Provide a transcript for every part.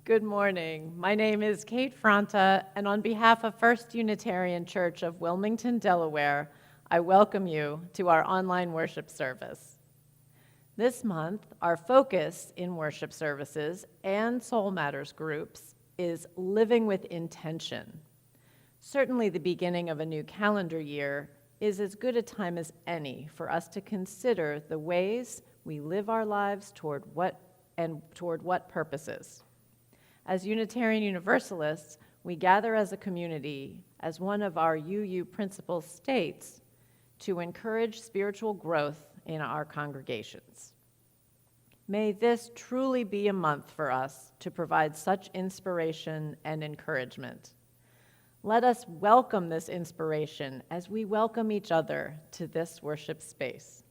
Good morning. My name is Kate Fronta, and on behalf of First Unitarian Church of Wilmington, Delaware, I welcome you to our online worship service. This month, our focus in worship services and Soul Matters groups is living with intention. Certainly the beginning of a new calendar year is as good a time as any for us to consider the ways we live our lives toward what purposes. As Unitarian Universalists, we gather as a community, as one of our UU principles states, to encourage spiritual growth in our congregations. May this truly be a month for us to provide such inspiration and encouragement. Let us welcome this inspiration as we welcome each other to this worship space.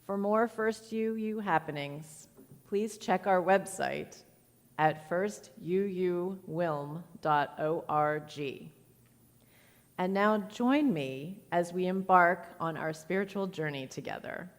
For more First UU happenings, please check our website at firstuuwilm.org. And now join me as we embark on our spiritual journey together.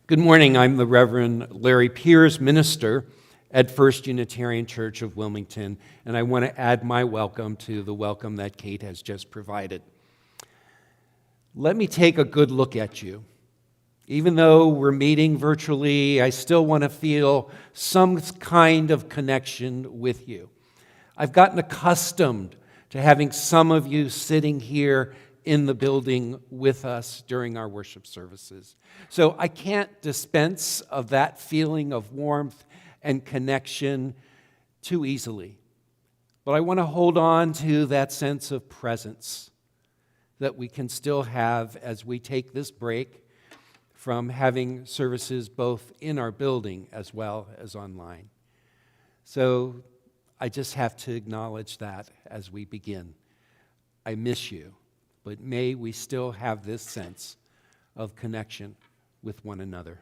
Good morning. I'm the Reverend Larry Piers, minister at First Unitarian Church of Wilmington, and I want to add my welcome to the welcome that Kate has just provided. Let me take a good look at you. Even though we're meeting virtually, I still want to feel some kind of connection with you. I've gotten accustomed to having some of you sitting here in the building with us during our worship services. So I can't dispense of that feeling of warmth and connection too easily. But I want to hold on to that sense of presence that we can still have as we take this break from having services both in our building as well as online. So I just have to acknowledge that as we begin. I miss you. But may we still have this sense of connection with one another.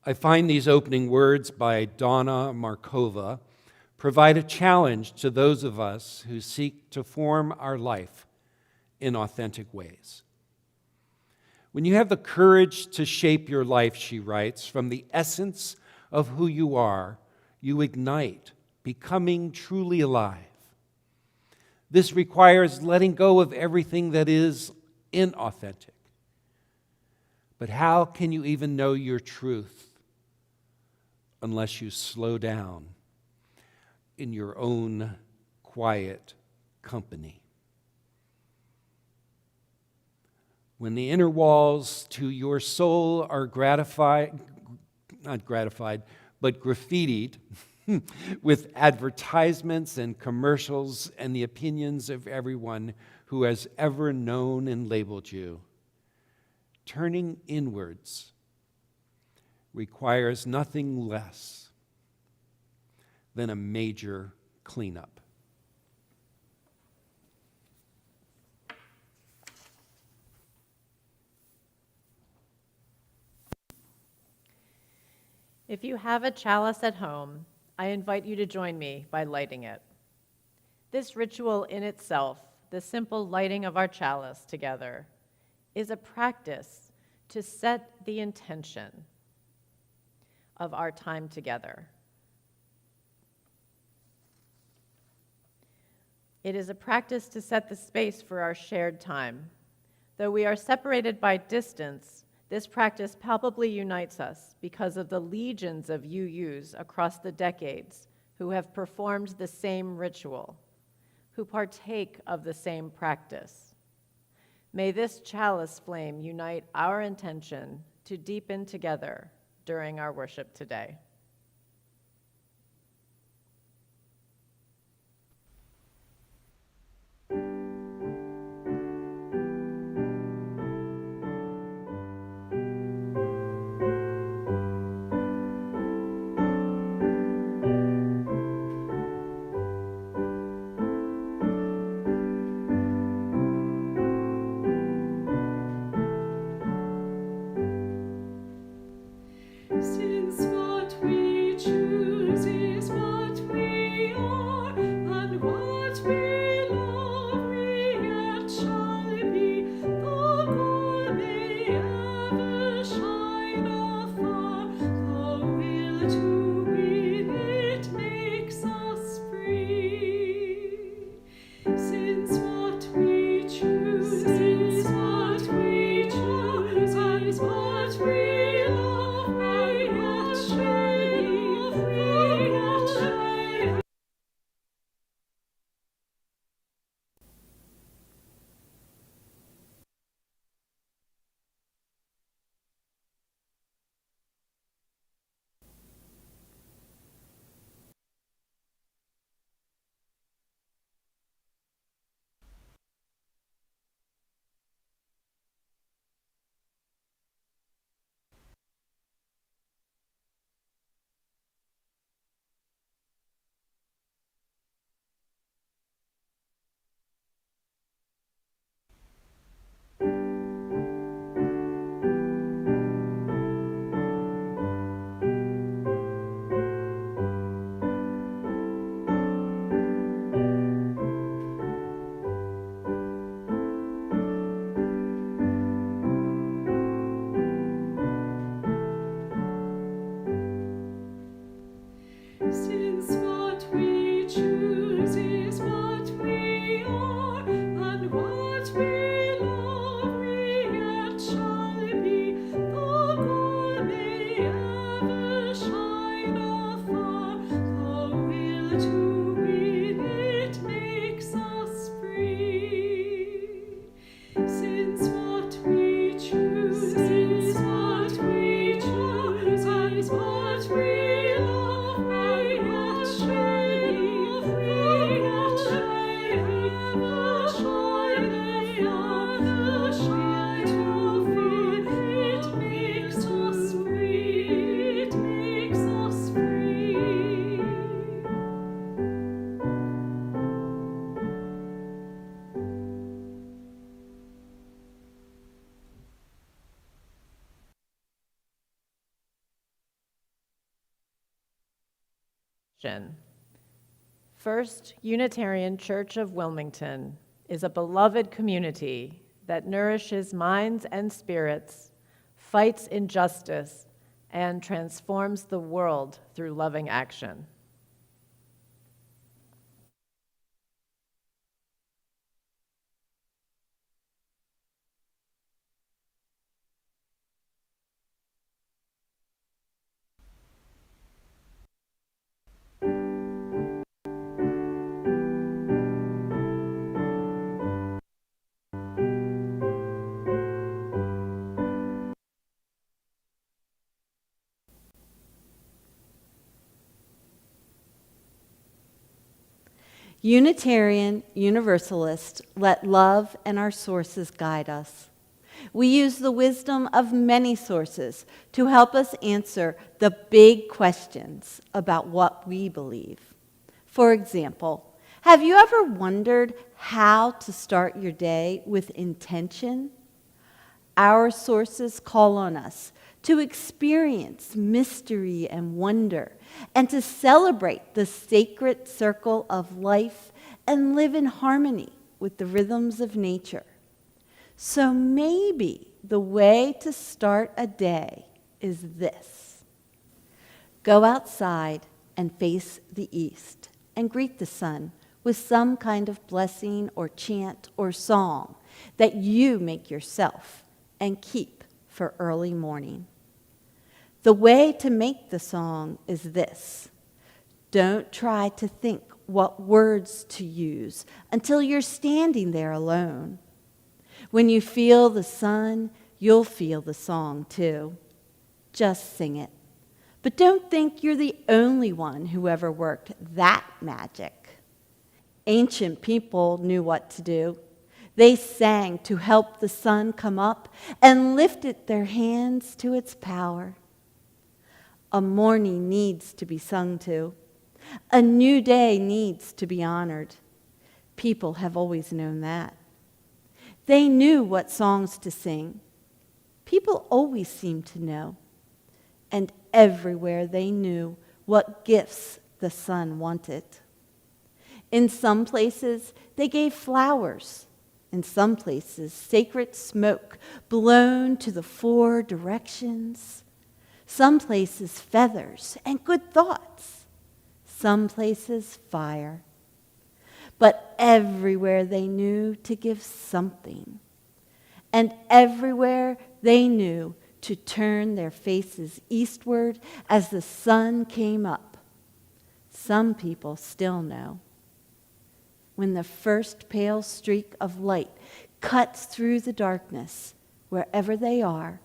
I find these opening words by Donna Markova provide a challenge to those of us who seek to form our life in authentic ways. When you have the courage to shape your life, she writes, from the essence of who you are, you ignite, becoming truly alive. This requires letting go of everything that is inauthentic. But how can you even know your truth unless you slow down in your own quiet company. When the inner walls to your soul are not gratified, but graffitied with advertisements and commercials and the opinions of everyone who has ever known and labeled you, turning inwards requires nothing less than a major cleanup. If you have a chalice at home, I invite you to join me by lighting it. This ritual in itself, the simple lighting of our chalice together, is a practice to set the intention of our time together. It is a practice to set the space for our shared time. Though we are separated by distance, this practice palpably unites us because of the legions of UUs across the decades who have performed the same ritual, who partake of the same practice. May this chalice flame unite our intention to deepen together during our worship today. Since what we choose is what we are, and what we love we yet shall be, the goal may ever shine afar, the will to win it makes us free. Since what we choose is what we choose, and what we love may yet shine, we yet shine. Since what we choose is what we are, and what we love we yet shall be, the goal may ever shine afar, the will to win it makes us free. Since what we choose is what we choose, and what we love may yet shine, we yet shine, ever shine, ever shine to feel it makes us free, it makes us free. First Unitarian Church of Wilmington is a beloved community that nourishes minds and spirits, fights injustice, and transforms the world through loving action. Unitarian Universalists let love and our sources guide us. We use the wisdom of many sources to help us answer the big questions about what we believe. For example, have you ever wondered how to start your day with intention? Our sources call on us to experience mystery and wonder, and to celebrate the sacred circle of life and live in harmony with the rhythms of nature. So maybe the way to start a day is this. Go outside and face the east and greet the sun with some kind of blessing or chant or song that you make yourself and keep for early morning. The way to make the song is this. Don't try to think what words to use until you're standing there alone. When you feel the sun, you'll feel the song too. Just sing it. But don't think you're the only one who ever worked that magic. Ancient people knew what to do. They sang to help the sun come up and lifted their hands to its power. A morning needs to be sung to. A new day needs to be honored. People have always known that. They knew what songs to sing. People always seemed to know. And everywhere they knew what gifts the sun wanted. In some places, they gave flowers. In some places, sacred smoke blown to the 4 directions. Some places, feathers and good thoughts. Some places, fire. But everywhere they knew to give something. And everywhere they knew to turn their faces eastward as the sun came up. Some people still know. When the first pale streak of light cuts through the darkness, wherever they are,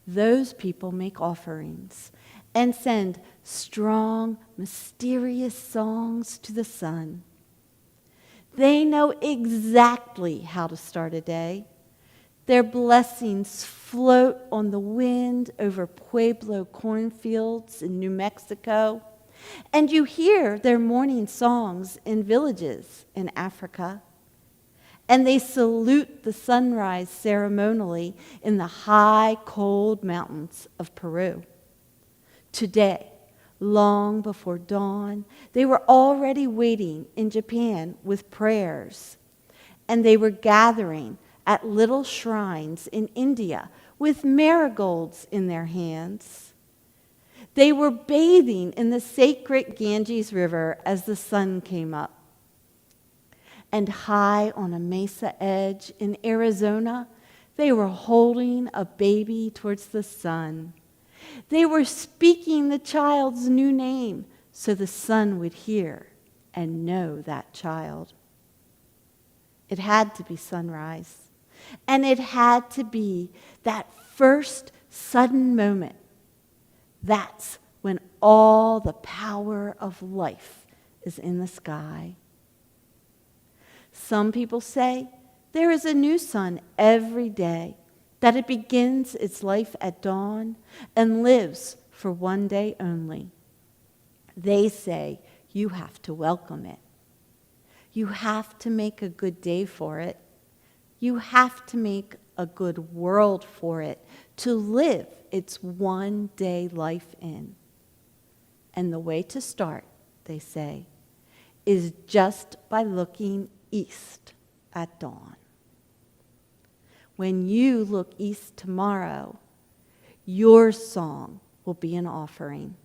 those people make offerings and send strong, mysterious songs to the sun. They know exactly how to start a day. Their blessings float on the wind over Pueblo cornfields in New Mexico, and you hear their morning songs in villages in Africa. And they salute the sunrise ceremonially in the high, cold mountains of Peru. Today, long before dawn, they were already waiting in Japan with prayers, and they were gathering at little shrines in India with marigolds in their hands. They were bathing in the sacred Ganges River as the sun came up. And high on a mesa edge in Arizona, they were holding a baby towards the sun. They were speaking the child's new name so the sun would hear and know that child. It had to be sunrise. And it had to be that first sudden moment. That's when all the power of life is in the sky. Some people say there is a new sun every day, that it begins its life at dawn and lives for one day only. They say you have to welcome it. You have to make a good day for it. You have to make a good world for it to live its one-day life in. And the way to start, they say, is just by looking east at dawn. When you look east tomorrow, your song will be an offering.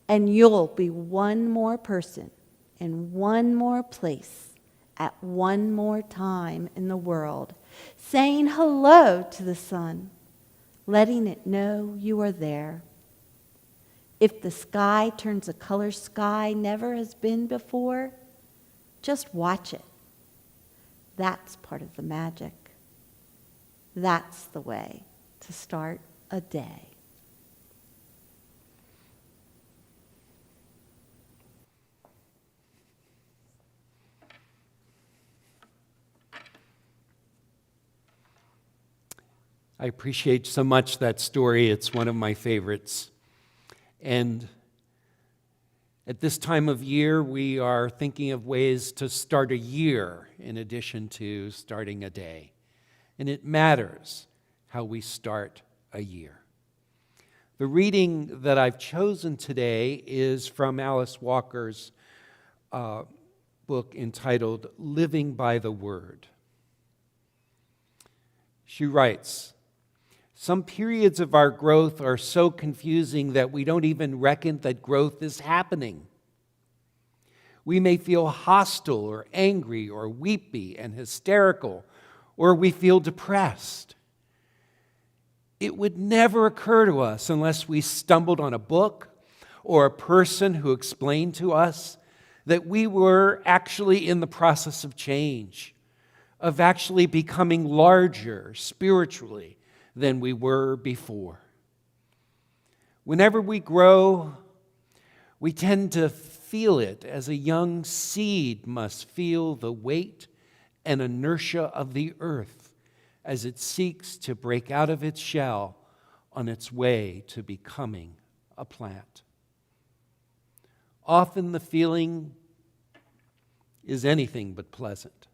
And you'll be one more person in one more place at one more time in the world, saying hello to the sun, letting it know you are there. If the sky turns a color sky never has been before, just watch it. That's part of the magic. That's the way to start a day. I appreciate so much that story. It's one of my favorites. And at this time of year, we are thinking of ways to start a year in addition to starting a day. And it matters how we start a year. The reading that I've chosen today is from Alice Walker's book entitled Living by the Word. She writes, "Some periods of our growth are so confusing that we don't even reckon that growth is happening. We may feel hostile or angry or weepy and hysterical, or we feel depressed. It would never occur to us unless we stumbled on a book or a person who explained to us that we were actually in the process of change, of actually becoming larger spiritually than we were before. Whenever we grow, we tend to feel it as a young seed must feel the weight and inertia of the earth as it seeks to break out of its shell on its way to becoming a plant. Often the feeling is anything but pleasant.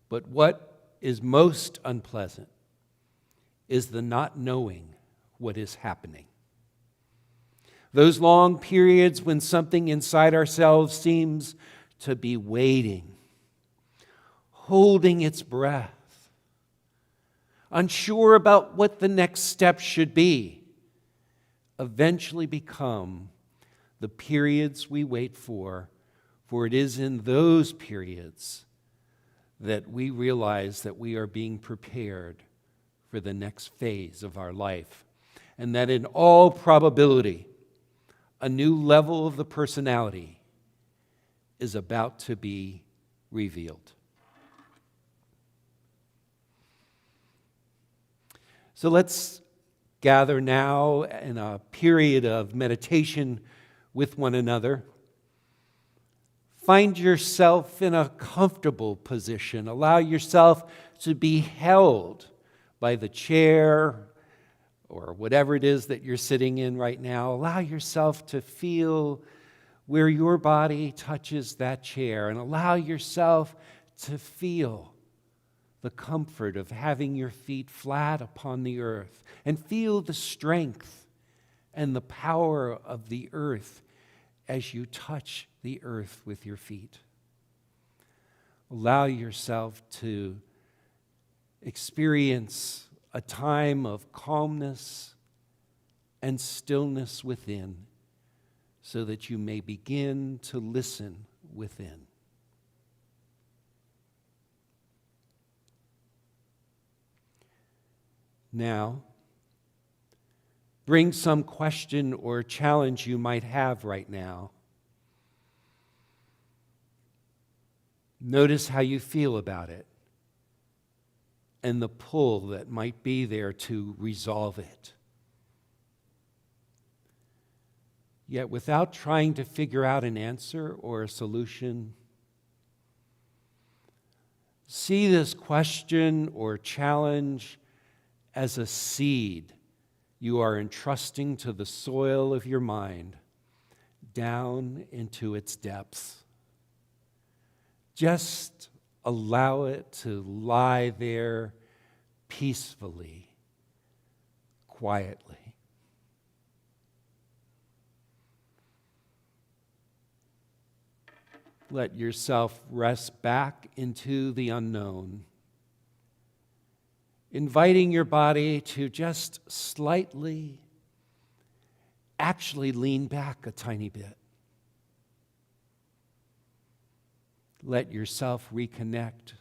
But what is most unpleasant is the not knowing what is happening. Those long periods when something inside ourselves seems to be waiting, holding its breath, unsure about what the next step should be, eventually become the periods we wait for it is in those periods that we realize that we are being prepared for the next phase of our life, and that in all probability, a new level of the personality is about to be revealed. So let's gather now in a period of meditation with one another. Find yourself in a comfortable position. Allow yourself to be held by the chair or whatever it is that you're sitting in right now. Allow yourself to feel where your body touches that chair, and allow yourself to feel the comfort of having your feet flat upon the earth, and feel the strength and the power of the earth as you touch the earth with your feet. Allow yourself to experience a time of calmness and stillness within, so that you may begin to listen within. Now, bring some question or challenge you might have right now. Notice how you feel about it and the pull that might be there to resolve it. Yet without trying to figure out an answer or a solution, see this question or challenge as a seed you are entrusting to the soil of your mind down into its depths. Just allow it to lie there peacefully, quietly. Let yourself rest back into the unknown, inviting your body to just slightly, actually lean back a tiny bit. Let yourself reconnect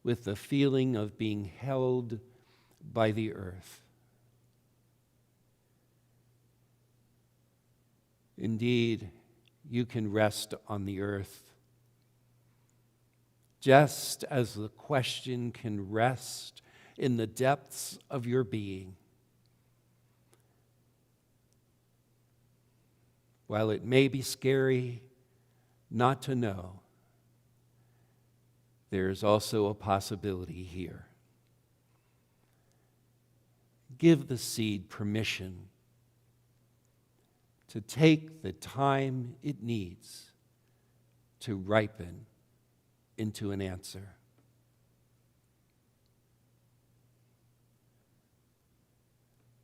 with the feeling of being held by the earth. Indeed, you can rest on the earth, just as the question can rest in the depths of your being. While it may be scary not to know, there is also a possibility here. give the seed permission to take the time it needs to ripen into an answer.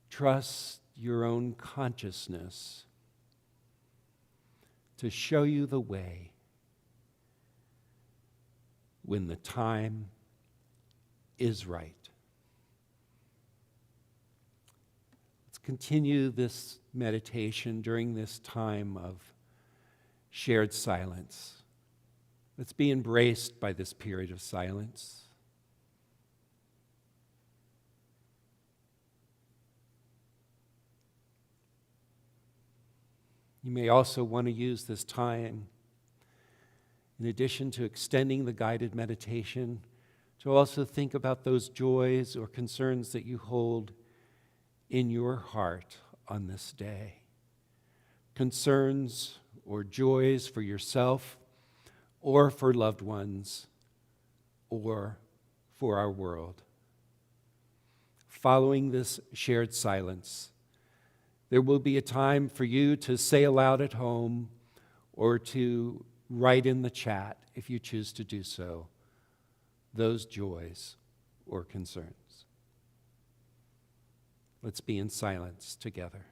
Trust your own consciousness to show you the way when the time is right. Let's continue this meditation during this time of shared silence. Let's be embraced by this period of silence. You may also want to use this time, in addition to extending the guided meditation, to also think about those joys or concerns that you hold in your heart on this day. Concerns or joys for yourself or for loved ones or for our world. Following this shared silence, there will be a time for you to say aloud at home or to write in the chat, if you choose to do so, those joys or concerns. Let's be in silence together.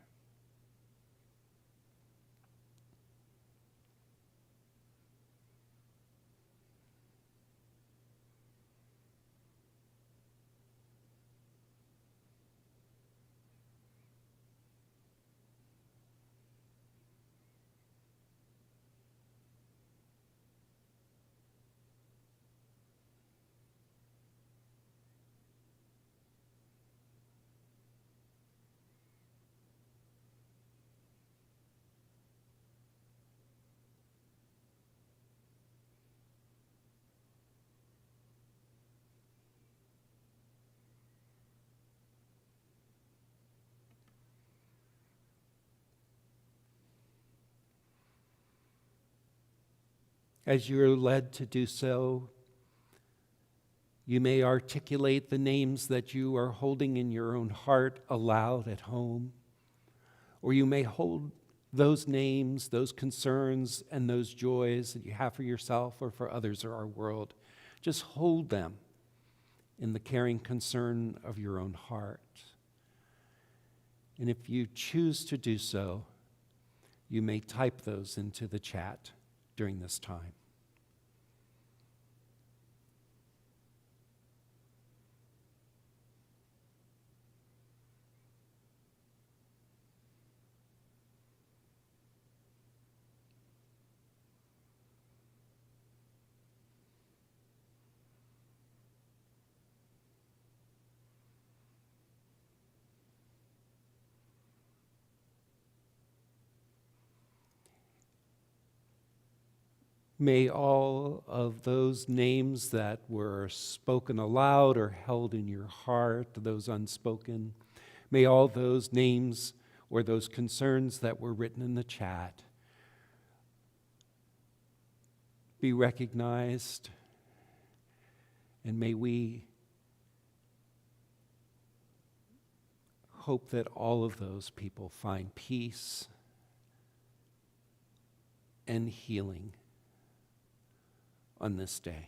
As you're led to do so, you may articulate the names that you are holding in your own heart aloud at home, or you may hold those names, those concerns, and those joys that you have for yourself or for others or our world. Just hold them in the caring concern of your own heart. And if you choose to do so, you may type those into the chat during this time. May all of those names that were spoken aloud or held in your heart, those unspoken, may all those names or those concerns that were written in the chat be recognized, and may we hope that all of those people find peace and healing on this day.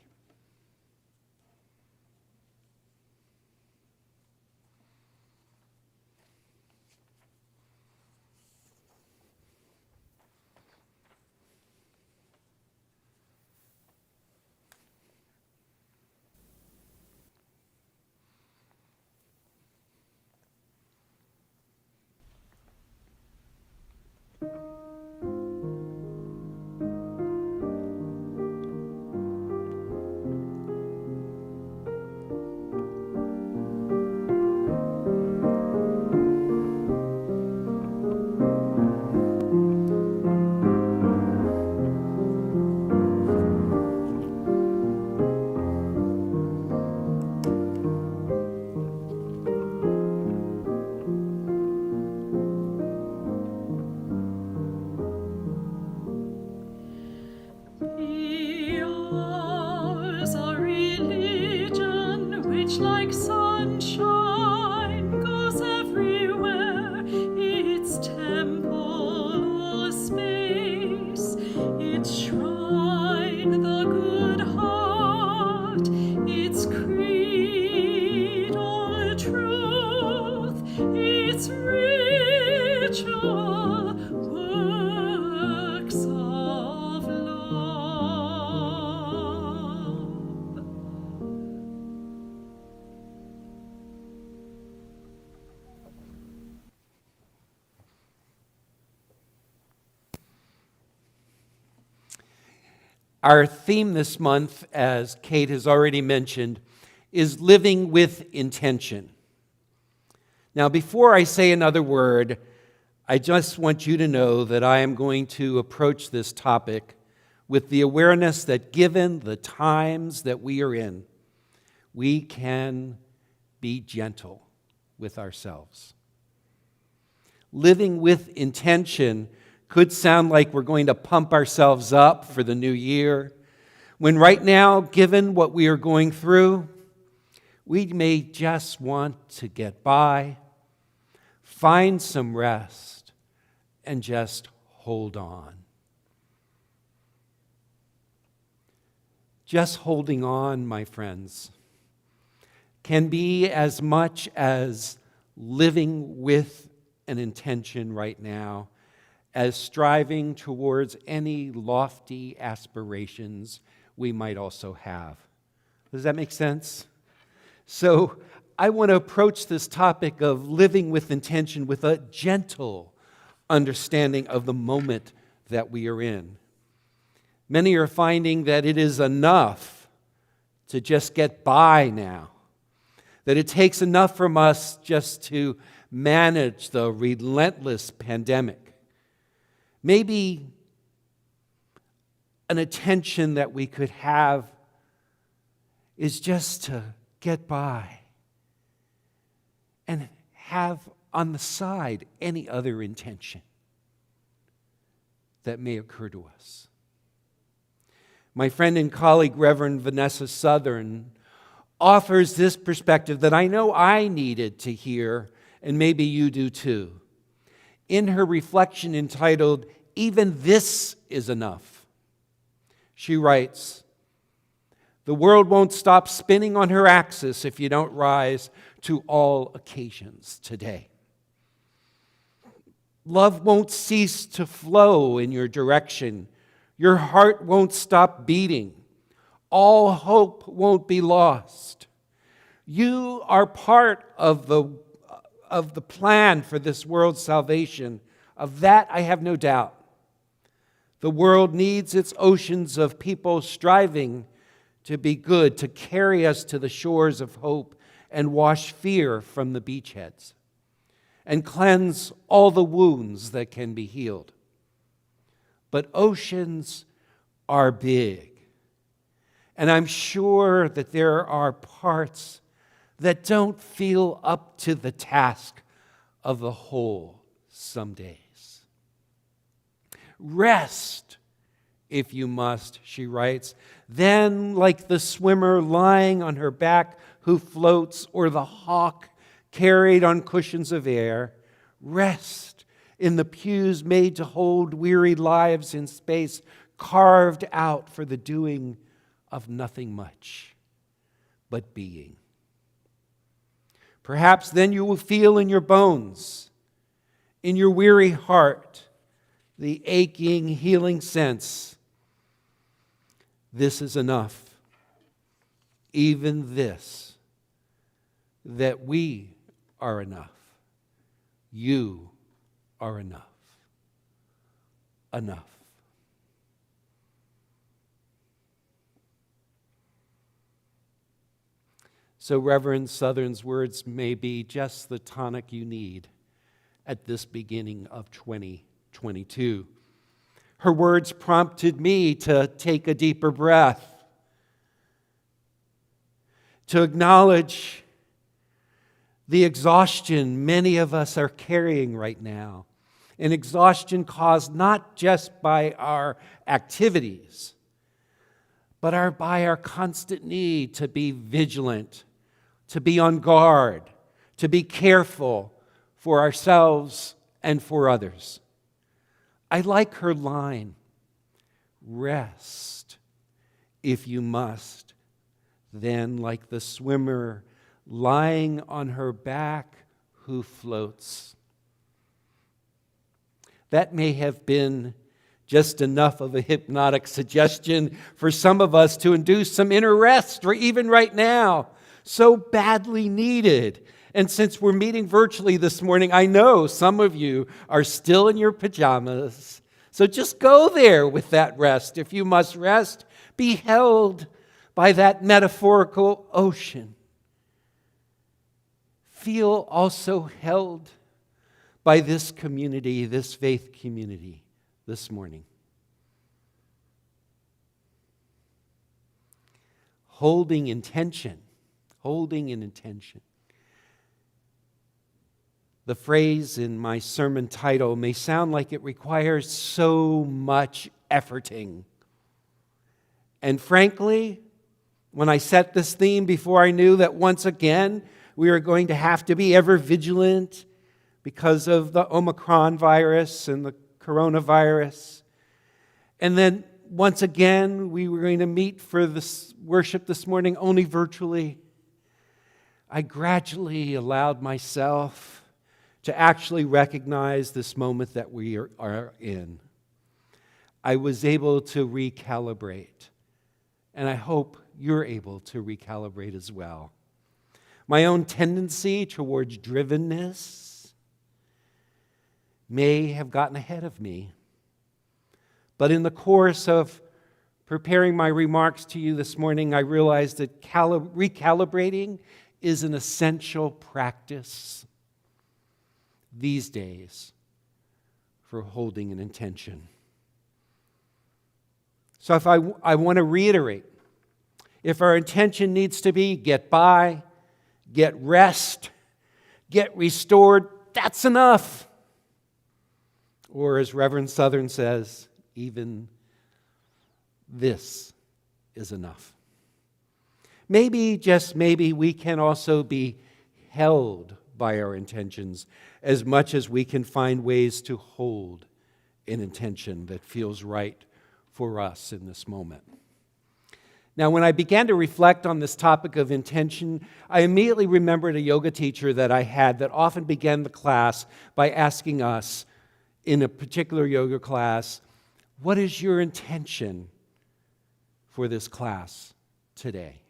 Our theme this month, as Kate has already mentioned, is living with intention. Now, before I say another word, I just want you to know that I am going to approach this topic with the awareness that given the times that we are in, we can be gentle with ourselves. Living with intention could sound like we're going to pump ourselves up for the new year, when right now, given what we are going through, we may just want to get by, find some rest, and just hold on. Just holding on, my friends, can be as much as living with an intention right now as striving towards any lofty aspirations we might also have. Does that make sense? So I want to approach this topic of living with intention with a gentle understanding of the moment that we are in. Many are finding that it is enough to just get by now, that it takes enough from us just to manage the relentless pandemic. Maybe an attention that we could have is just to get by and have on the side any other intention that may occur to us. My friend and colleague, Reverend Vanessa Southern, offers this perspective that I know I needed to hear, and maybe you do too. In her reflection entitled, "Even This Is Enough," she writes, "The world won't stop spinning on her axis if you don't rise to all occasions today. Love won't cease to flow in your direction. Your heart won't stop beating. All hope won't be lost. You are part of the plan for this world's salvation. Of that I have no doubt. The world needs its oceans of people striving to be good, to carry us to the shores of hope and wash fear from the beachheads and cleanse all the wounds that can be healed. But oceans are big, and I'm sure that there are parts that don't feel up to the task of the whole some days. Rest, if you must," she writes. "Then, like the swimmer lying on her back who floats, or the hawk carried on cushions of air, rest in the pews made to hold weary lives in space, carved out for the doing of nothing much but being. Perhaps then you will feel in your bones, in your weary heart, the aching, healing sense. This is enough. Even this, that we are enough. You are enough. Enough." So Reverend Southern's words may be just the tonic you need at this beginning of 2022. Her words prompted me to take a deeper breath, to acknowledge the exhaustion many of us are carrying right now, an exhaustion caused not just by our activities, but by our constant need to be vigilant, to be on guard, to be careful for ourselves and for others. I like her line, "Rest, if you must, then like the swimmer lying on her back who floats." That may have been just enough of a hypnotic suggestion for some of us to induce some inner rest, or even right now, so badly needed. And since we're meeting virtually this morning, I know some of you are still in your pajamas. So just go there with that rest. If you must rest, be held by that metaphorical ocean. Feel also held by this community, this faith community this morning. Holding intention. Holding an intention. The phrase in my sermon title may sound like it requires so much efforting. And frankly, when I set this theme before I knew that once again we are going to have to be ever vigilant because of the Omicron virus and the coronavirus, and then once again we were going to meet for this worship this morning only virtually, I gradually allowed myself to actually recognize this moment that we are in. I was able to recalibrate, and I hope you're able to recalibrate as well. My own tendency towards drivenness may have gotten ahead of me, but in the course of preparing my remarks to you this morning, I realized that recalibrating is an essential practice these days for holding an intention. So if I want to reiterate, if our intention needs to be get by, get rest, get restored, that's enough. Or as Reverend Southern says, even this is enough. Maybe, just maybe, we can also be held by our intentions as much as we can find ways to hold an intention that feels right for us in this moment. Now, when I began to reflect on this topic of intention, I immediately remembered a yoga teacher that I had that often began the class by asking us in a particular yoga class, what is your intention for this class today?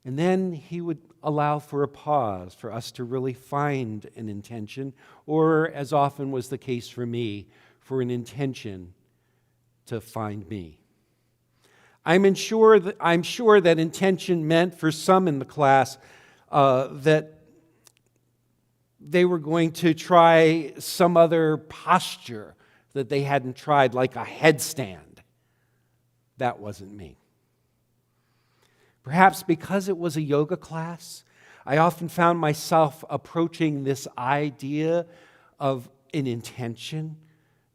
And then he would allow for a pause for us to really find an intention, or as often was the case for me, for an intention to find me. I'm sure that intention meant for some in the class that they were going to try some other posture that they hadn't tried, like a headstand. That wasn't me. Perhaps because it was a yoga class, I often found myself approaching this idea of an intention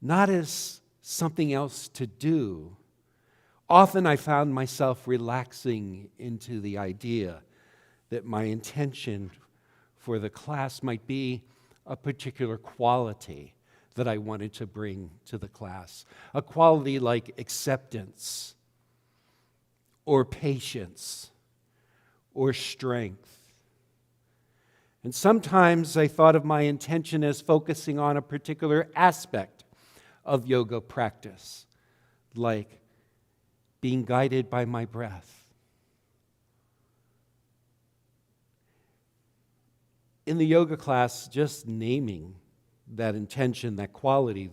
not as something else to do. Often I found myself relaxing into the idea that my intention for the class might be a particular quality that I wanted to bring to the class. A quality like acceptance, or patience, or strength. And sometimes I thought of my intention as focusing on a particular aspect of yoga practice, like being guided by my breath. In the yoga class, just naming that intention, that quality,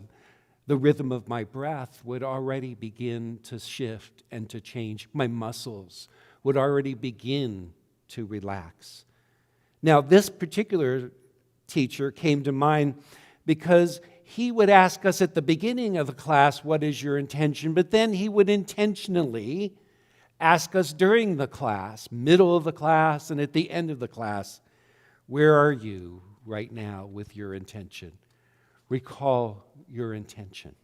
the rhythm of my breath would already begin to shift and to change. My muscles would already begin to relax. Now, this particular teacher came to mind because he would ask us at the beginning of the class, what is your intention? But then he would intentionally ask us during the class, middle of the class, and at the end of the class, where are you right now with your intention? Recall your intention.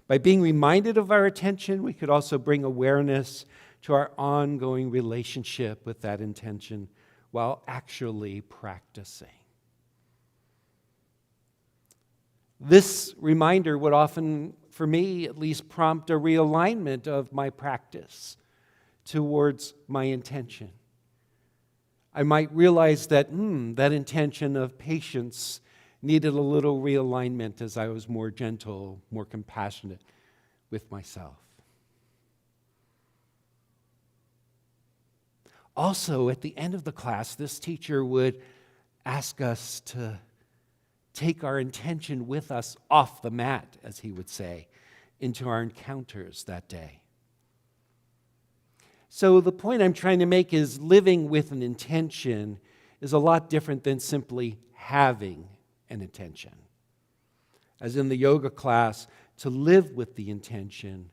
By being reminded of our intention, we could also bring awareness to our ongoing relationship with that intention while actually practicing. This reminder would often, for me at least, prompt a realignment of my practice towards my intention. I might realize that that intention of patience needed a little realignment as I was more gentle, more compassionate with myself. Also, at the end of the class, this teacher would ask us to take our intention with us off the mat, as he would say, into our encounters that day. So the point I'm trying to make is living with an intention is a lot different than simply having an intention. As in the yoga class, to live with the intention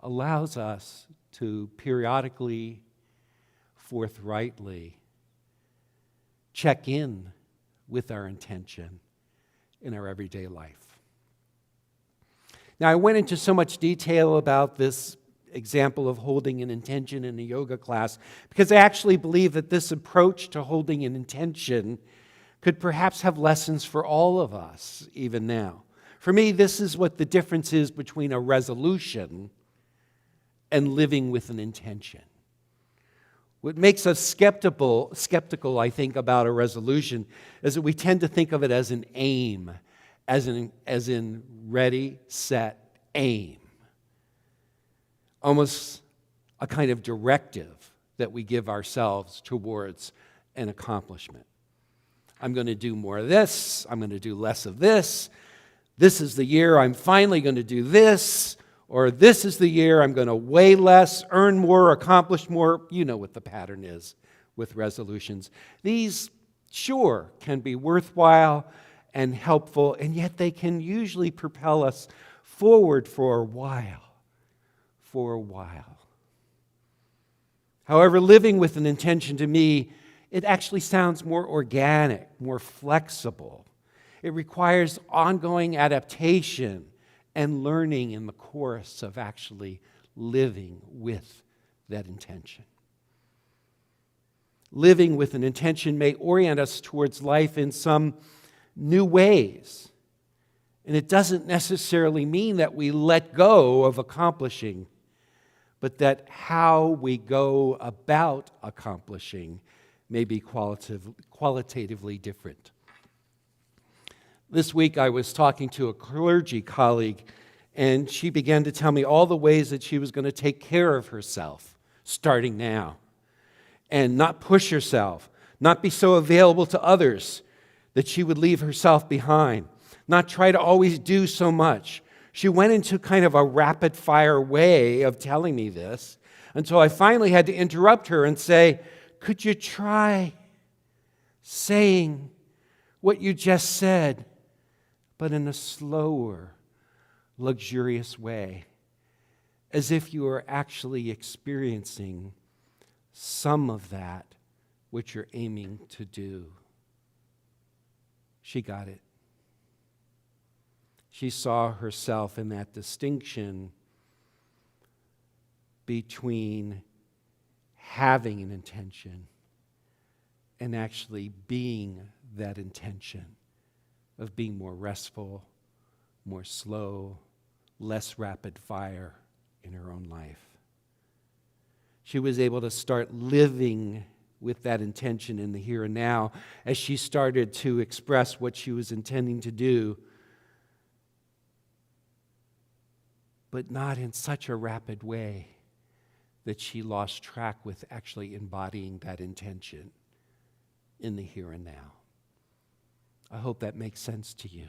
allows us to periodically, forthrightly check in with our intention in our everyday life. Now, I went into so much detail about this example of holding an intention in a yoga class because I actually believe that this approach to holding an intention could perhaps have lessons for all of us, even now. For me, this is what the difference is between a resolution and living with an intention. What makes us skeptical, I think, about a resolution is that we tend to think of it as an aim, as in ready, set, aim. Almost a kind of directive that we give ourselves towards an accomplishment. I'm going to do more of this. I'm going to do less of this. This is the year I'm finally going to do this. Or this is the year I'm going to weigh less, earn more, accomplish more. You know what the pattern is with resolutions. These, sure, can be worthwhile and helpful, and yet they can usually propel us forward for a while. However, living with an intention, to me, it actually sounds more organic, more flexible. It requires ongoing adaptation and learning in the course of actually living with that intention. Living with an intention may orient us towards life in some new ways. And it doesn't necessarily mean that we let go of accomplishing, but that how we go about accomplishing may be qualitatively different. This week I was talking to a clergy colleague, and she began to tell me all the ways that she was going to take care of herself, starting now, and not push herself, not be so available to others that she would leave herself behind, not try to always do so much. She went into kind of a rapid-fire way of telling me this until I finally had to interrupt her and say, could you try saying what you just said, but in a slower, luxurious way, as if you were actually experiencing some of that which you're aiming to do? She got it. She saw herself in that distinction between having an intention and actually being that intention of being more restful, more slow, less rapid fire in her own life. She was able to start living with that intention in the here and now as she started to express what she was intending to do, but not in such a rapid way that she lost track with actually embodying that intention in the here and now. I hope that makes sense to you.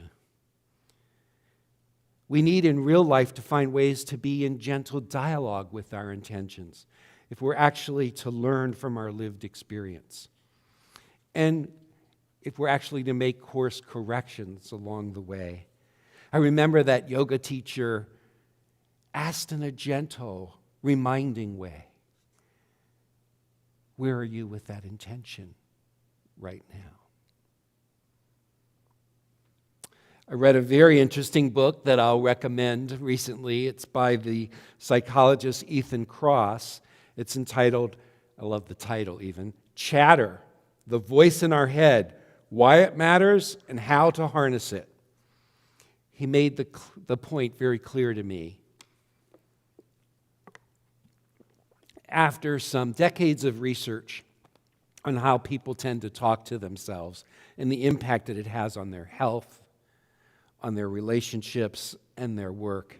We need in real life to find ways to be in gentle dialogue with our intentions if we're actually to learn from our lived experience, and if we're actually to make course corrections along the way. I remember that yoga teacher asked in a gentle, reminding way, where are you with that intention right now? I read a very interesting book that I'll recommend recently. It's by the psychologist Ethan Kross. It's entitled, I love the title even, Chatter, the Voice in Our Head, Why It Matters and How to Harness It. He made the point very clear to me. After some decades of research on how people tend to talk to themselves and the impact that it has on their health, on their relationships, and their work,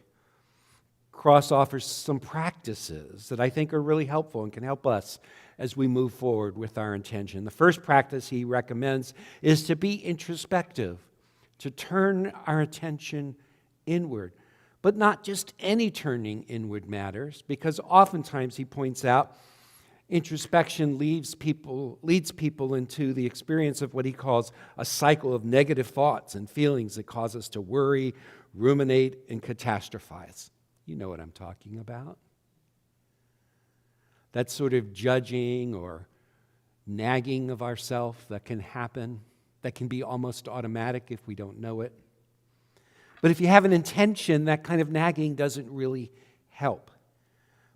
Kross offers some practices that I think are really helpful and can help us as we move forward with our intention. The first practice he recommends is to be introspective, to turn our attention inward. But not just any turning inward matters, because oftentimes, he points out, introspection leads people into the experience of what he calls a cycle of negative thoughts and feelings that cause us to worry, ruminate, and catastrophize. You know what I'm talking about. That sort of judging or nagging of ourselves that can happen, that can be almost automatic if we don't know it. But if you have an intention, that kind of nagging doesn't really help.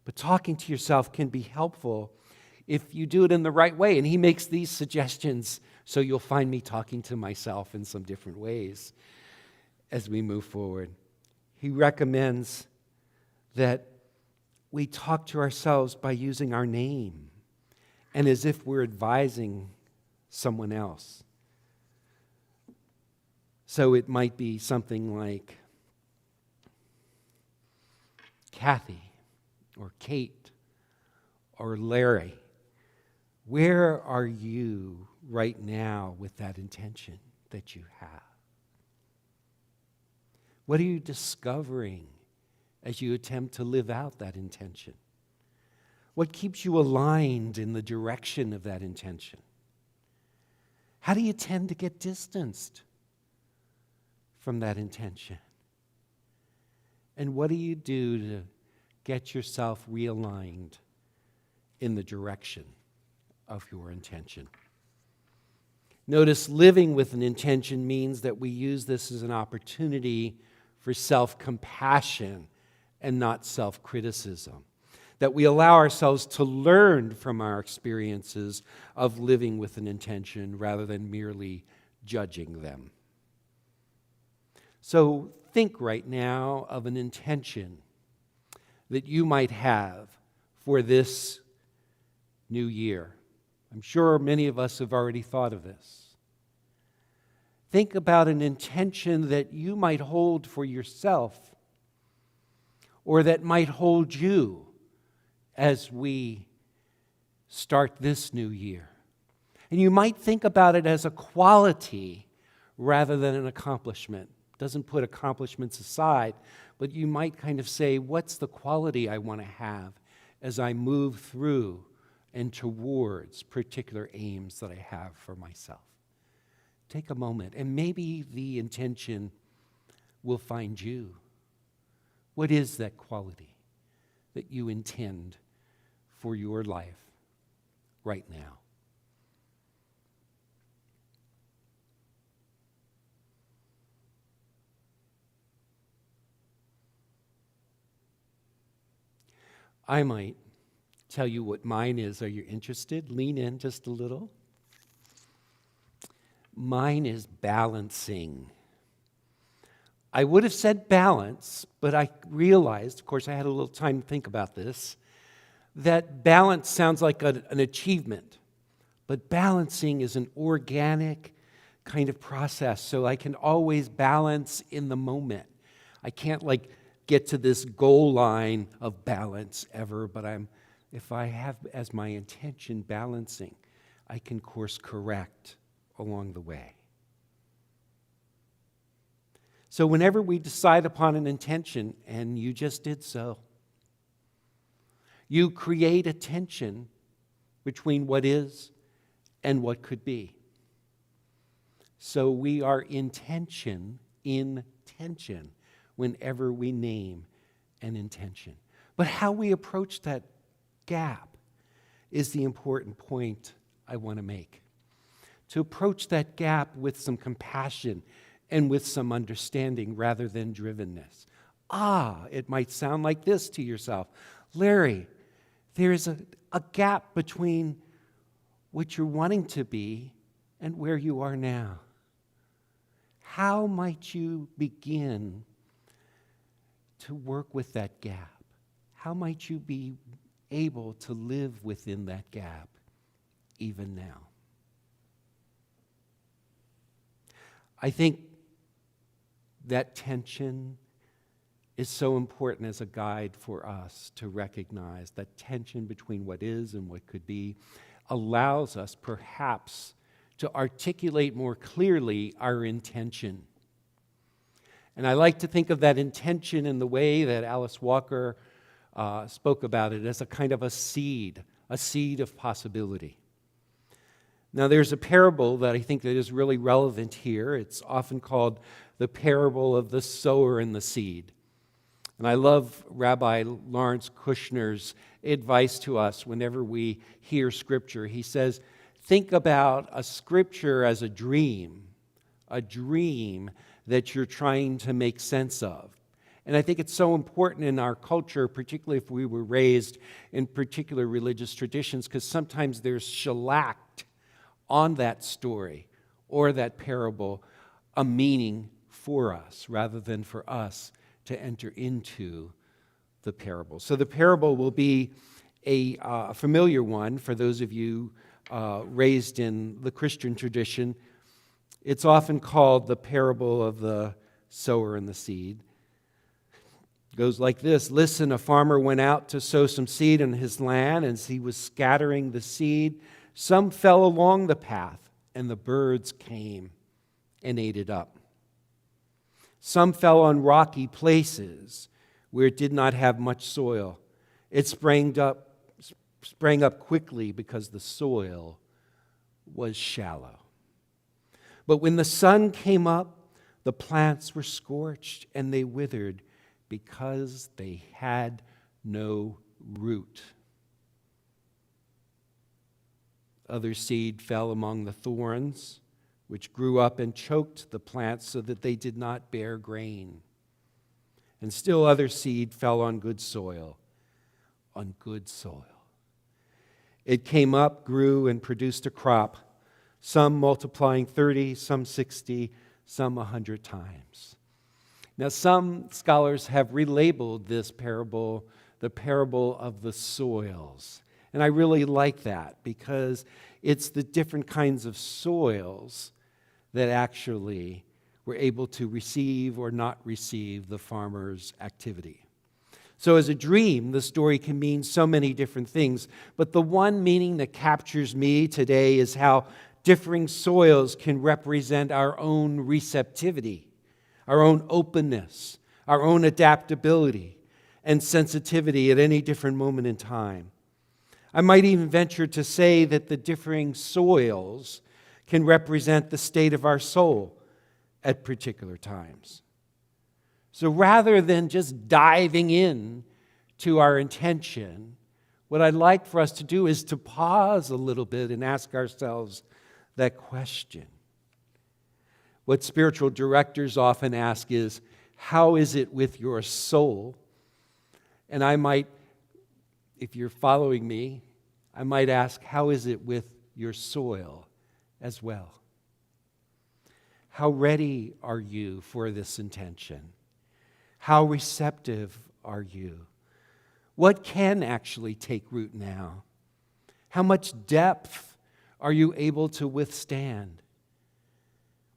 But talking to yourself can be helpful if you do it in the right way. And he makes these suggestions, so you'll find me talking to myself in some different ways as we move forward. He recommends that we talk to ourselves by using our name and as if we're advising someone else. So it might be something like Kathy or Kate or Larry. Where are you right now with that intention that you have? What are you discovering as you attempt to live out that intention? What keeps you aligned in the direction of that intention? How do you tend to get distanced from that intention? And what do you do to get yourself realigned in the direction of your intention? Notice living with an intention means that we use this as an opportunity for self-compassion and not self-criticism. That we allow ourselves to learn from our experiences of living with an intention rather than merely judging them. So think right now of an intention that you might have for this new year. I'm sure many of us have already thought of this. Think about an intention that you might hold for yourself or that might hold you as we start this new year. And you might think about it as a quality rather than an accomplishment. Doesn't put accomplishments aside, but you might kind of say, what's the quality I want to have as I move through and towards particular aims that I have for myself? Take a moment, and maybe the intention will find you. What is that quality that you intend for your life right now? I might tell you what mine is. Are you interested? Lean in just a little. Mine is balancing. I would have said balance, but I realized, of course I had a little time to think about this, that balance sounds like an achievement. But balancing is an organic kind of process, so I can always balance in the moment. I can't get to this goal line of balance ever, but if I have as my intention balancing, I can course correct along the way. So whenever we decide upon an intention, and you just did so, you create a tension between what is and what could be. So we are in tension whenever we name an intention. But how we approach that gap is the important point I want to make. To approach that gap with some compassion and with some understanding rather than drivenness. It might sound like this to yourself. Larry, there is a gap between what you're wanting to be and where you are now. How might you begin to work with that gap? How might you be able to live within that gap even now? I think that tension is so important as a guide for us to recognize that tension between what is and what could be allows us perhaps to articulate more clearly our intention And I like to think of that intention in the way that Alice Walker spoke about it, as a kind of a seed of possibility. Now, there's a parable that I think that is really relevant here. It's often called the parable of the sower and the seed. And I love Rabbi Lawrence Kushner's advice to us whenever we hear Scripture. He says, think about a Scripture as a dream that you're trying to make sense of. And I think it's so important in our culture, particularly if we were raised in particular religious traditions, because sometimes there's shellacked on that story or that parable a meaning for us rather than for us to enter into the parable. So the parable will be a familiar one for those of you raised in the Christian tradition. It's often called the parable of the sower and the seed. It goes like this. Listen, a farmer went out to sow some seed in his land, and as he was scattering the seed, some fell along the path, and the birds came and ate it up. Some fell on rocky places where it did not have much soil. It sprang up quickly because the soil was shallow. But when the sun came up, the plants were scorched and they withered because they had no root. Other seed fell among the thorns, which grew up and choked the plants so that they did not bear grain. And still other seed fell on good soil. It came up, grew, and produced a crop, some multiplying 30, some 60, some 100 times. Now, some scholars have relabeled this parable the parable of the soils. And I really like that because it's the different kinds of soils that actually were able to receive or not receive the farmer's activity. So as a dream, the story can mean so many different things, but the one meaning that captures me today is how differing soils can represent our own receptivity, our own openness, our own adaptability and sensitivity at any different moment in time. I might even venture to say that the differing soils can represent the state of our soul at particular times. So rather than just diving in to our intention, what I'd like for us to do is to pause a little bit and ask ourselves that question. What spiritual directors often ask is, how is it with your soul? And I might, if you're following me, I might ask, how is it with your soil as well? How ready are you for this intention? How receptive are you? What can actually take root now? How much depth are you able to withstand?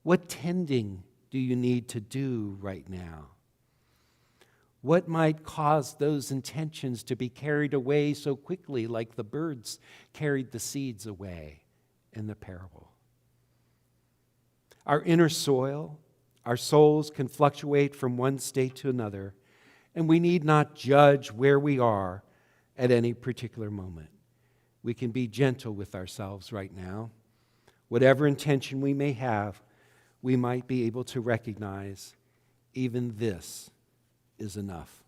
What tending do you need to do right now? What might cause those intentions to be carried away so quickly, like the birds carried the seeds away in the parable? Our inner soil, our souls can fluctuate from one state to another, and we need not judge where we are at any particular moment. We can be gentle with ourselves right now. Whatever intention we may have, we might be able to recognize even this is enough.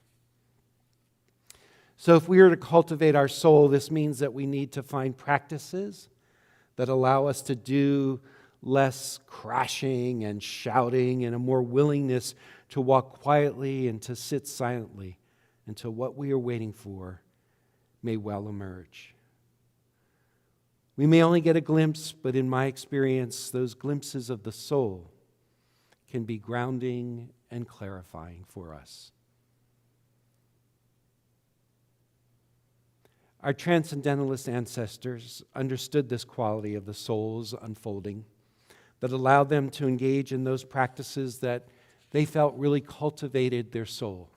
So if we are to cultivate our soul, this means that we need to find practices that allow us to do less crashing and shouting and a more willingness to walk quietly and to sit silently until what we are waiting for may well emerge. We may only get a glimpse, but in my experience, those glimpses of the soul can be grounding and clarifying for us. Our transcendentalist ancestors understood this quality of the soul's unfolding that allowed them to engage in those practices that they felt really cultivated their soul.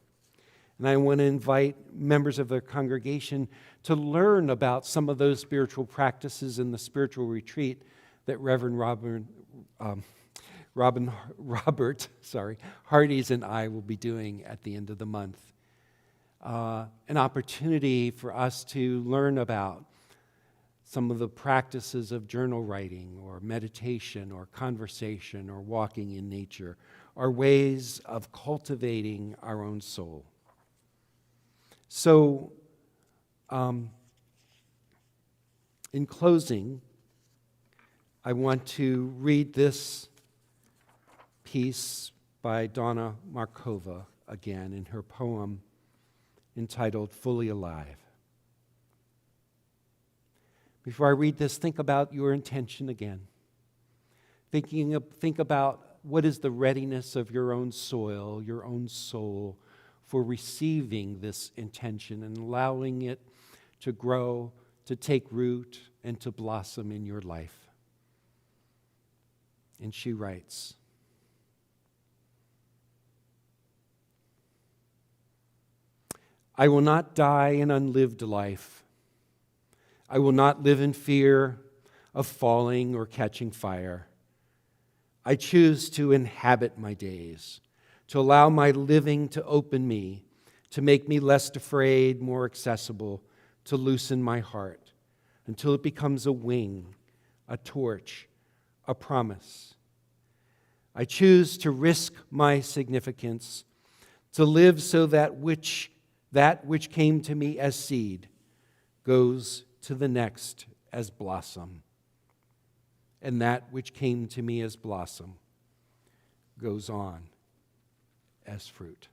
And I want to invite members of their congregation to learn about some of those spiritual practices in the spiritual retreat that Reverend Robert Hardy's and I will be doing at the end of the month. An opportunity for us to learn about some of the practices of journal writing or meditation or conversation or walking in nature are ways of cultivating our own soul. So, in closing, I want to read this piece by Donna Markova again in her poem entitled Fully Alive. Before I read this, think about your intention again. Think about what is the readiness of your own soil, your own soul, for receiving this intention and allowing it to grow, to take root, and to blossom in your life. And she writes, I will not die an unlived life. I will not live in fear of falling or catching fire. I choose to inhabit my days, to allow my living to open me, to make me less afraid, more accessible, to loosen my heart until it becomes a wing, a torch, a promise. I choose to risk my significance, to live so that which came to me as seed goes to the next as blossom, and that which came to me as blossom goes on as fruit.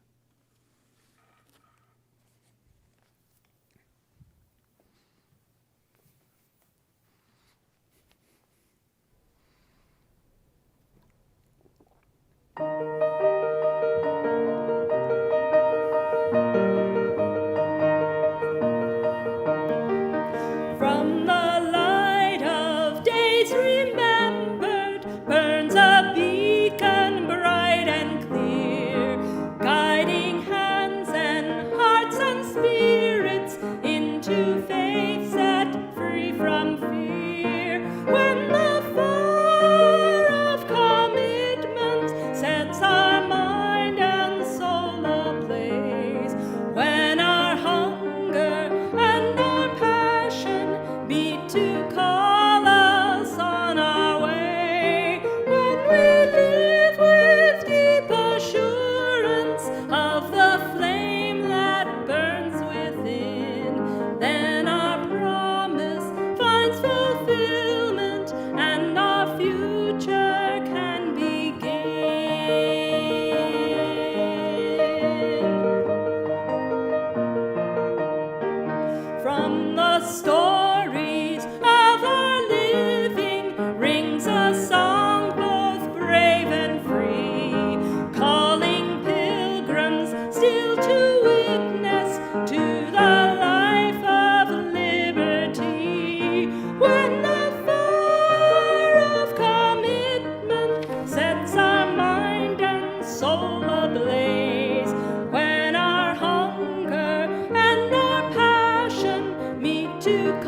From the light of days remembered burns a beacon bright and clear, guiding hands and hearts and spirits into faith set free from fear. When the fire of commitment sets our mind and soul ablaze, when our hunger and our passion beat to call us on our way, when we live with deep assurance of the flame that burns within, then our promise finds fulfillment and our future can begin. From the stories of our living rings a song both brave and free, calling pilgrims still to witness to the life of liberty. When the fire of commitment sets our mind and soul ablaze, when our hunger and our passion meet to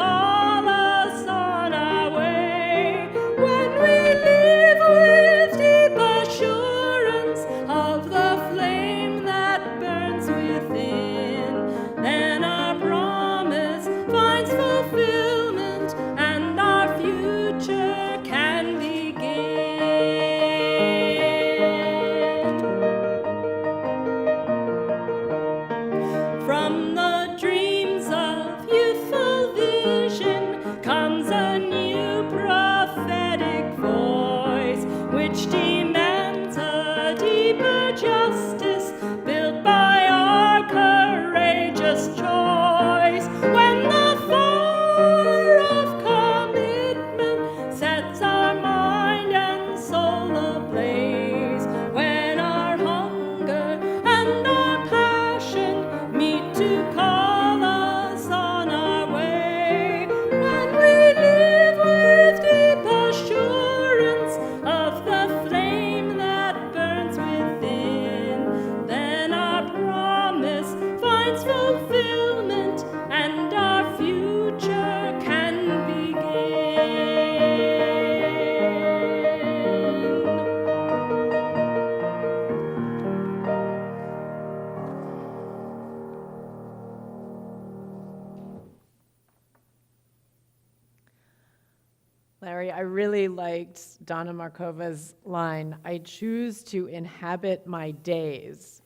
Larry, I really liked Donna Markova's line, I choose to inhabit my days.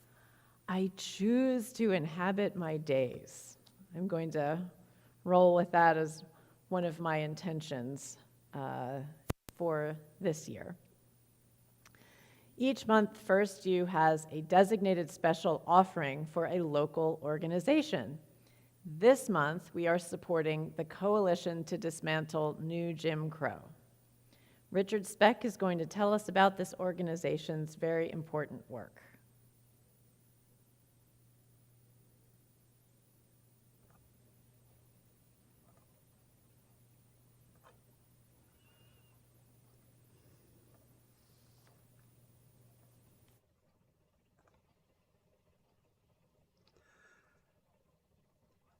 I choose to inhabit my days. I'm going to roll with that as one of my intentions for this year. Each month, First U has a designated special offering for a local organization. This month, we are supporting the Coalition to Dismantle New Jim Crow. Richard Speck is going to tell us about this organization's very important work.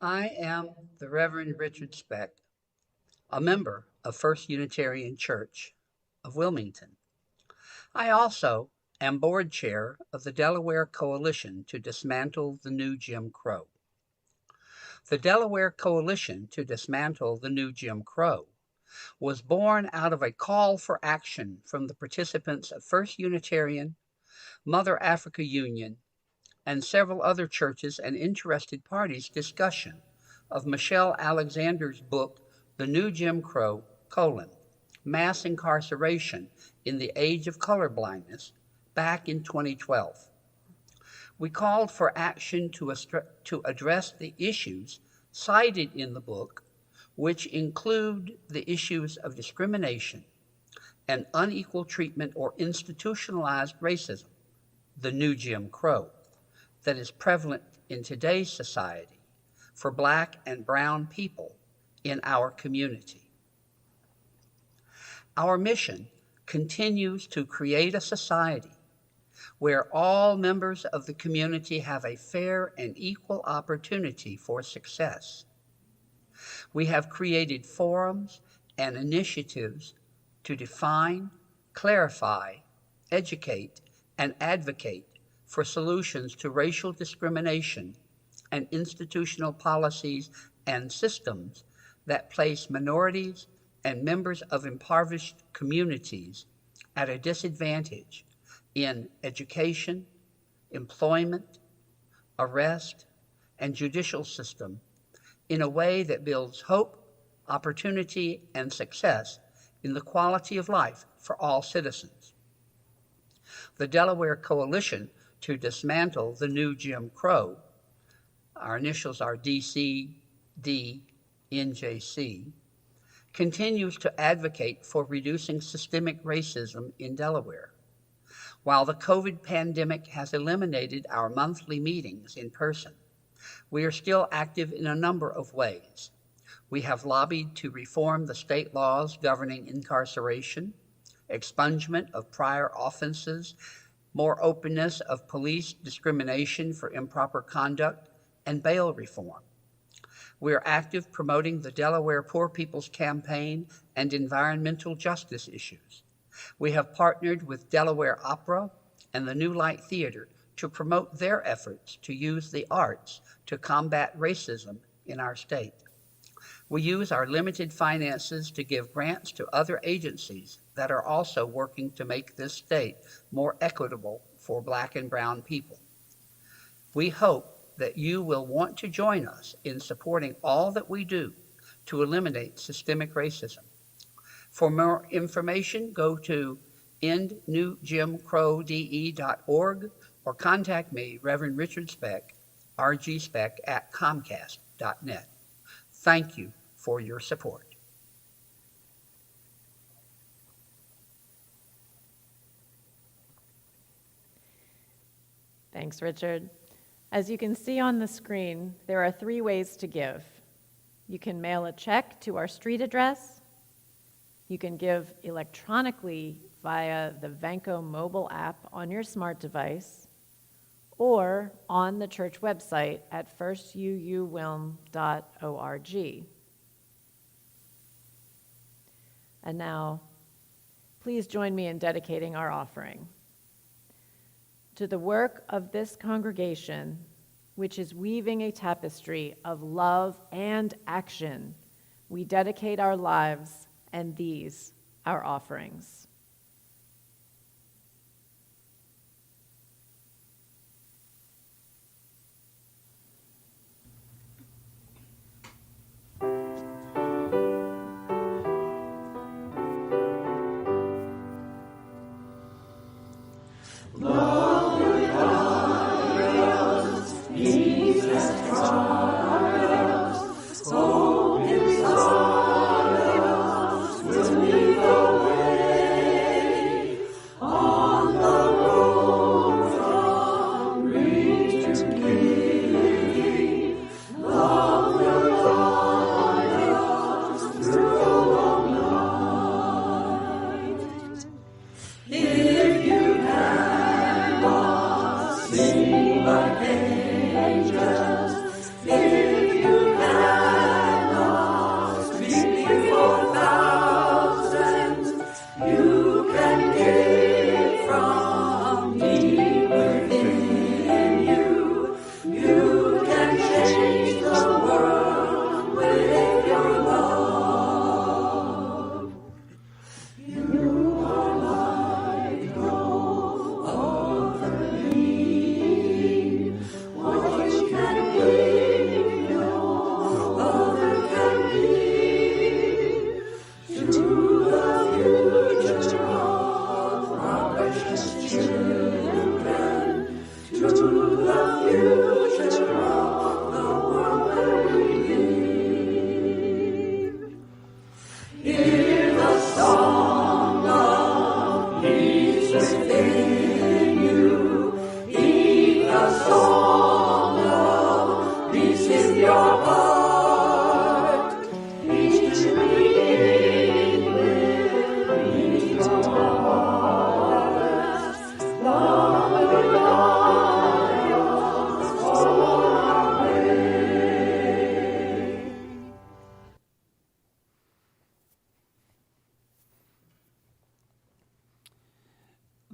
I am the Reverend Richard Speck, a member of First Unitarian Church of Wilmington. I also am board chair of the Delaware Coalition to Dismantle the New Jim Crow. The Delaware Coalition to Dismantle the New Jim Crow was born out of a call for action from the participants of First Unitarian, Mother Africa Union, and several other churches and interested parties' discussion of Michelle Alexander's book, The New Jim Crow, Mass Incarceration in the Age of Colorblindness, back in 2012. We called for action to address the issues cited in the book, which include the issues of discrimination and unequal treatment or institutionalized racism, the New Jim Crow, that is prevalent in today's society for Black and brown people in our community. Our mission continues to create a society where all members of the community have a fair and equal opportunity for success. We have created forums and initiatives to define, clarify, educate, and advocate for solutions to racial discrimination and institutional policies and systems that place minorities and members of impoverished communities at a disadvantage in education, employment, arrest, and judicial system in a way that builds hope, opportunity, and success in the quality of life for all citizens. The Delaware Coalition to Dismantle the New Jim Crow, our initials are DCDNJC, continues to advocate for reducing systemic racism in Delaware. While the COVID pandemic has eliminated our monthly meetings in person, we are still active in a number of ways. We have lobbied to reform the state laws governing incarceration, expungement of prior offenses, more openness of police discrimination for improper conduct, and bail reform. We are active promoting the Delaware Poor People's Campaign and environmental justice issues. We have partnered with Delaware Opera and the New Light Theater to promote their efforts to use the arts to combat racism in our state. We use our limited finances to give grants to other agencies that are also working to make this state more equitable for Black and brown people. We hope that you will want to join us in supporting all that we do to eliminate systemic racism. For more information, go to endnewjimcrowde.org or contact me, Reverend Richard Speck, rgspeck@comcast.net. Thank you for your support. Thanks, Richard. As you can see on the screen, there are 3 ways to give. You can mail a check to our street address. You can give electronically via the Vanco mobile app on your smart device or on the church website at firstuuwilm.org. And now, please join me in dedicating our offering. To the work of this congregation, which is weaving a tapestry of love and action, we dedicate our lives and these our offerings.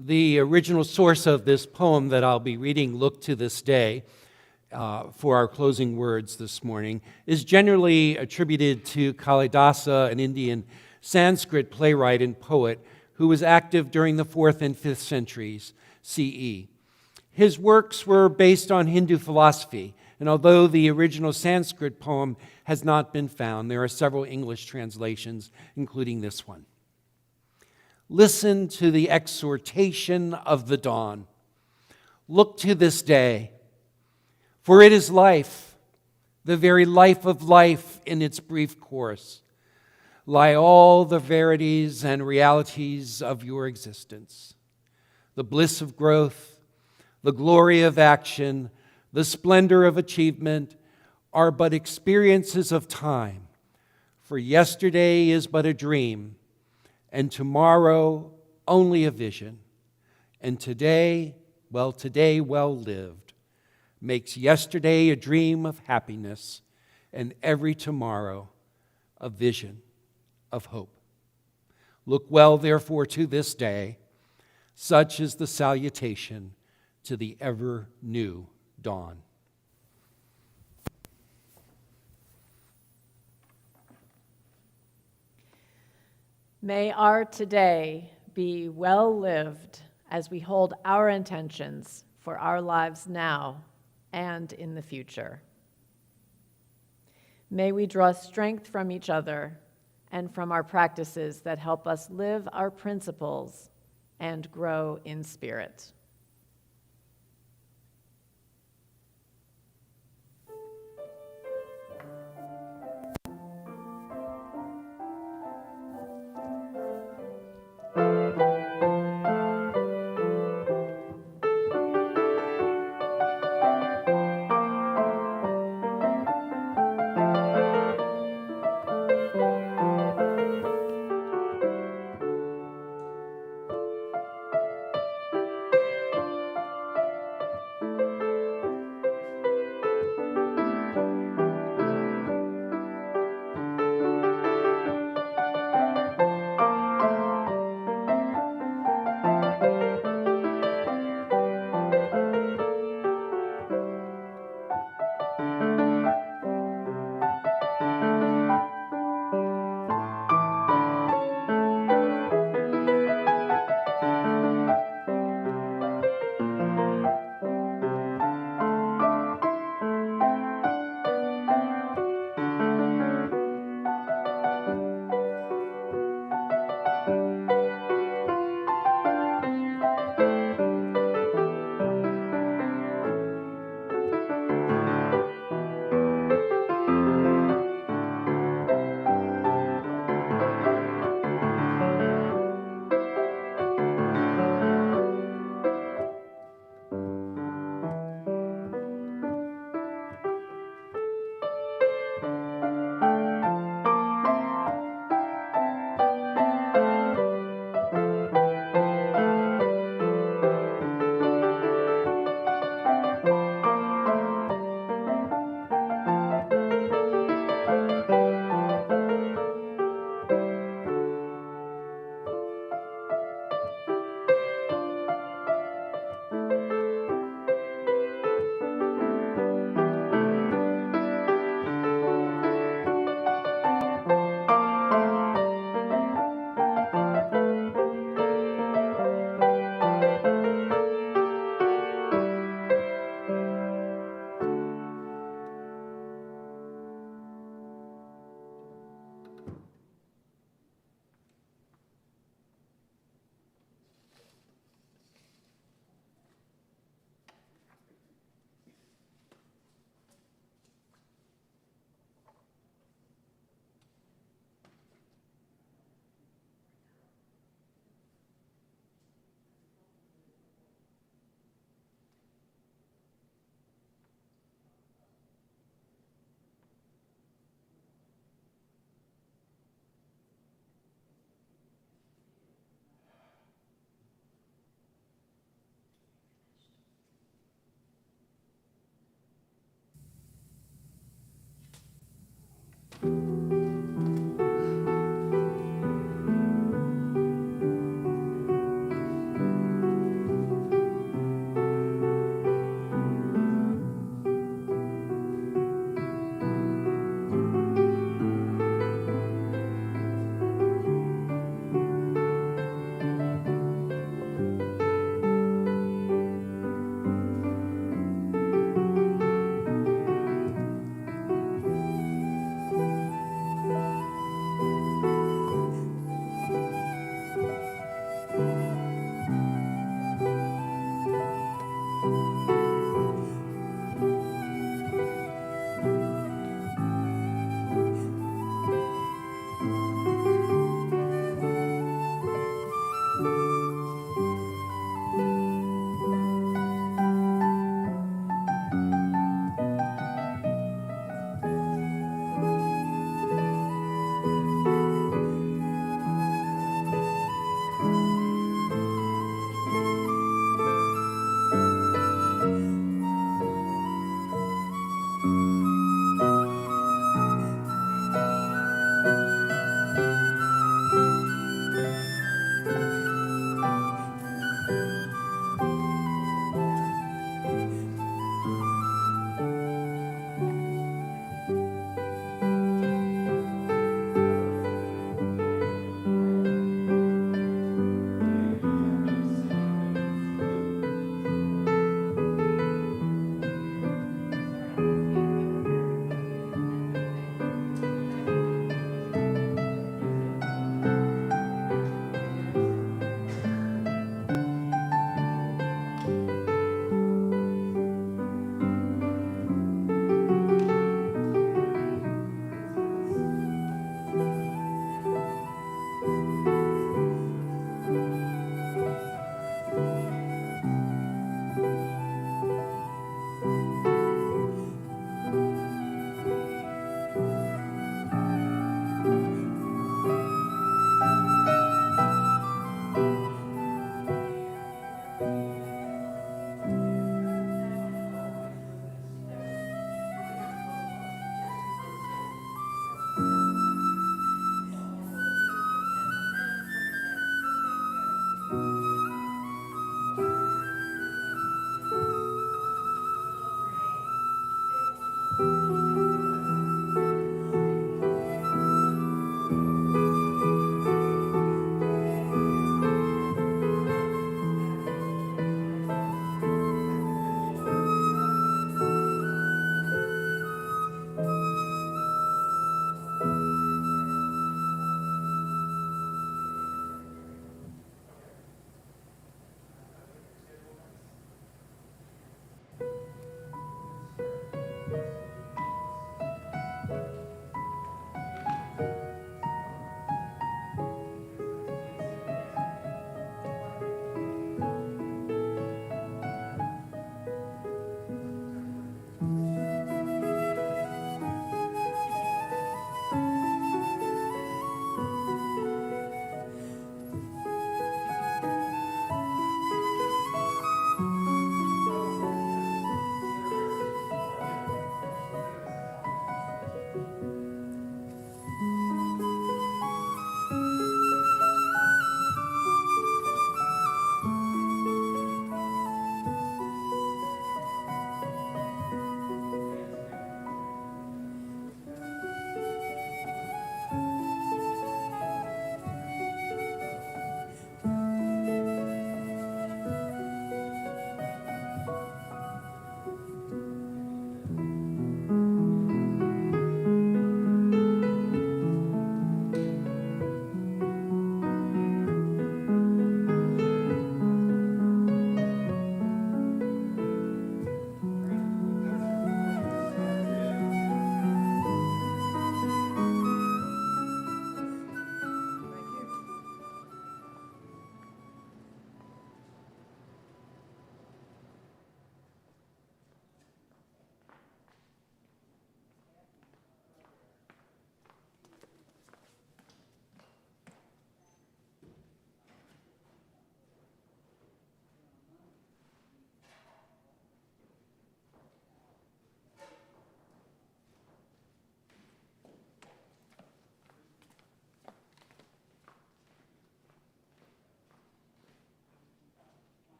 The original source of this poem that I'll be reading, Look to This Day, for our closing words this morning, is generally attributed to Kalidasa, an Indian Sanskrit playwright and poet who was active during the 4th and 5th centuries CE. His works were based on Hindu philosophy, and although the original Sanskrit poem has not been found, there are several English translations, including this one. Listen to the exhortation of the dawn. Look to this day, for it is life, the very life of life in its brief course. Lie all the verities and realities of your existence. The bliss of growth, the glory of action, the splendor of achievement are but experiences of time, for yesterday is but a dream, and tomorrow only a vision, and today well lived, makes yesterday a dream of happiness, and every tomorrow a vision of hope. Look well, therefore, to this day. Such is the salutation to the ever-new dawn. May our today be well lived as we hold our intentions for our lives now and in the future. May we draw strength from each other and from our practices that help us live our principles and grow in spirit.